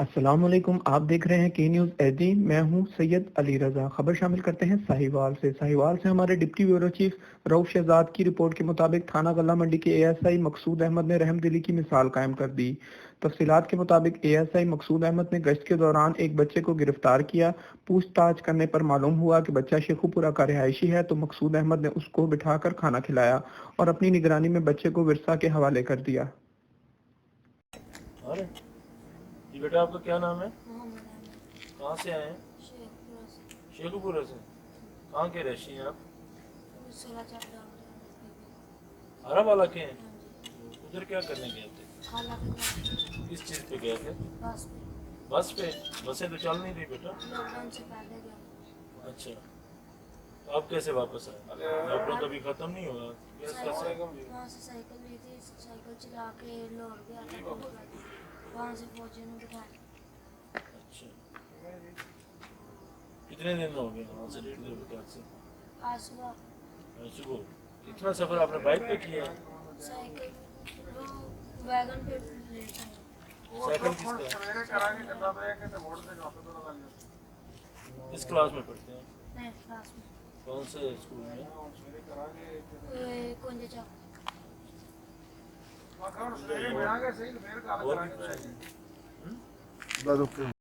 السلام علیکم، آپ دیکھ رہے ہیں کے نیوز ایچ ڈی۔ میں ہوں سید علی رضا۔ خبر شامل کرتے ہیں ساہیوال سے ہمارے ڈپٹی بیورو چیف رؤف شہزاد کی رپورٹ کے مطابق تھانہ غلہ منڈی کے اے ایس آئی مقصود احمد نے رحم دلی کی مثال قائم کر دی۔ تفصیلات کے مطابق اے ایس آئی مقصود احمد نے گشت کے دوران ایک بچے کو گرفتار کیا۔ پوچھ تاچھ کرنے پر معلوم ہوا کہ بچہ شیخو پورہ کا رہائشی ہے، تو مقصود احمد نے اس کو بٹھا کر کھانا کھلایا اور اپنی نگرانی میں بچے کو ورثہ کے حوالے کر دیا۔ جی بیٹا، آپ کا کیا نام ہے؟ کہاں سے آئے ہیں؟ شیخو پورہ سے۔ کہاں کے رہائشی ہیں آپ؟ عرب والا کے ہیں؟ ادھر کیا کرنے گئے تھے؟ کس چیز پہ گئے تھے؟ بس پہ؟ بسیں تو چل نہیں رہی بیٹا۔ اچھا، آپ کیسے واپس آئے؟ لاک ڈاؤن تو ابھی ختم نہیں ہوا۔ وہاں سے سائیکل لی تھی، سائیکل چلا کے لاہور گیا تھا، وہاں سے فوجی نے بٹھایا۔ اچھا، کتنے دن ہو گئے وہاں سے ریڈ بٹار سے؟ آج صبح۔ صبح؟ اتنا سفر آپ نے بائک پہ کیا ہے؟ سائیکل وہ ویگن پہ لیتا ہے۔ سائیکل کس کا؟ کس کلاس میں پڑھتے ہیں؟ نہیں، کلاس میں۔ کون سے اسکول میں؟ کنجے چوک۔ اور بھی کچھ؟